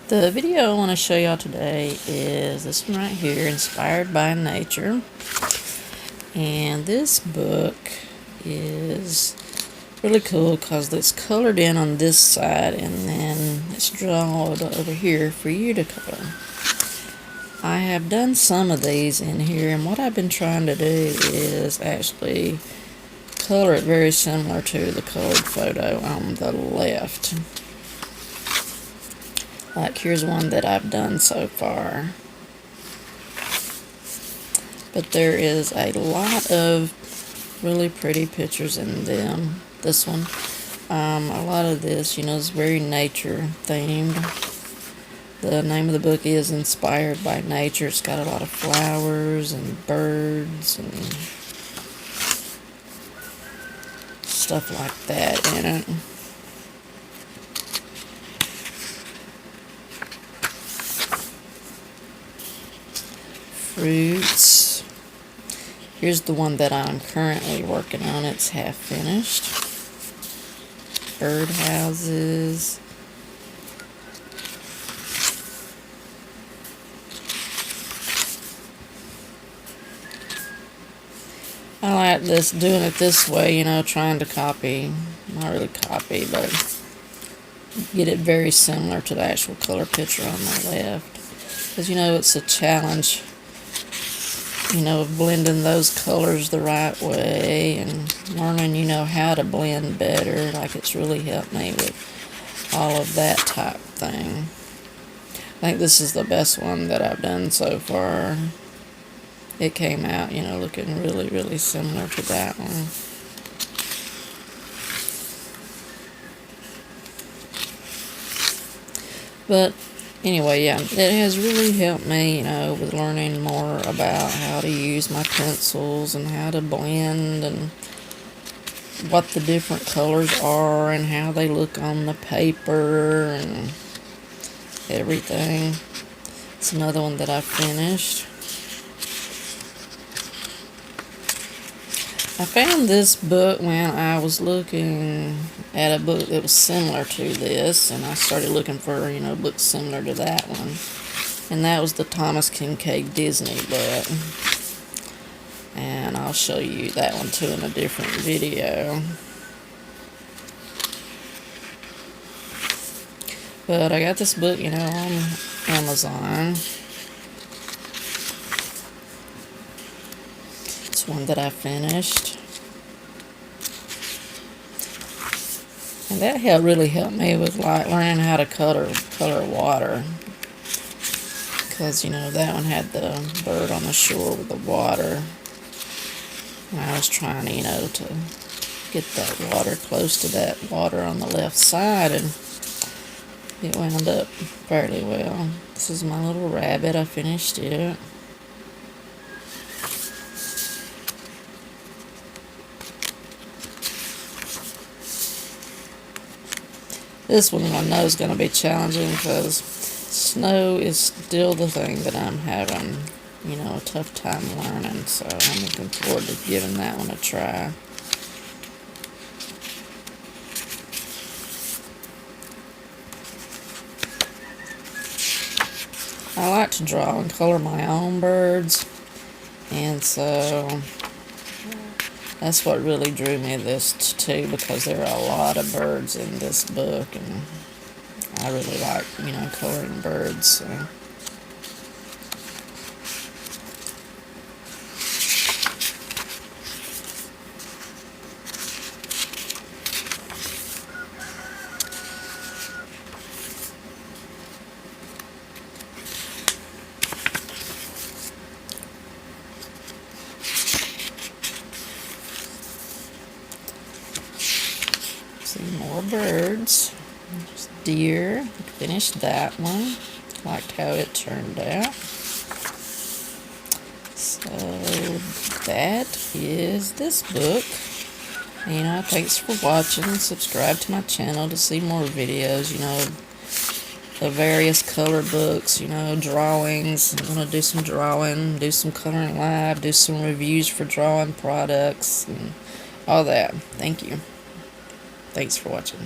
The video I want to show y'all today is this one right here, Inspired by Nature. And this book is really cool because it's colored in on this side and then it's drawn over here for you to color. I have done some of these in here, and what I've been trying to do is actually color it very similar to the colored photo on the left. Like, here's one that I've done so far. But there is a lot of really pretty pictures in them. This one, a lot of this, is very nature themed. The name of the book is Inspired by Nature. It's got a lot of flowers and birds and stuff like that in it. Fruits. Here's the one that I'm currently working on. It's half finished. Bird houses. I like this, doing it this way, trying to copy, not really copy, but get it very similar to the actual color picture on the left. Because, it's a challenge, of blending those colors the right way and learning, how to blend better. Like, it's really helped me with all of that type thing. I think this is the best one that I've done so far. It came out, looking really, really similar to that one. But anyway, yeah, it has really helped me, with learning more about how to use my pencils and how to blend and what the different colors are and how they look on the paper and everything. It's another one that I finished. I found this book when I was looking at a book that was similar to this, and I started looking for, books similar to that one. And that was the Thomas Kincaid Disney book. And I'll show you that one too in a different video. But I got this book, on Amazon. One that I finished, and that really helped me with learning how to color water, because that one had the bird on the shore with the water, and I was trying to get that water close to that water on the left side, and it wound up fairly well. This is my little rabbit. I finished it. This one I know is going to be challenging because snow is still the thing that I'm having, a tough time learning. So I'm looking forward to giving that one a try. I like to draw and color my own birds, and so that's what really drew me to this too, because there are a lot of birds in this book, and I really like, coloring birds. So. See more birds. There's deer. Finished that one. Liked how it turned out. So that is this book. Thanks for watching. Subscribe to my channel to see more videos, the various color books, drawings. I'm going to do some drawing, do some coloring live, do some reviews for drawing products, and all that. Thank you. Thanks for watching.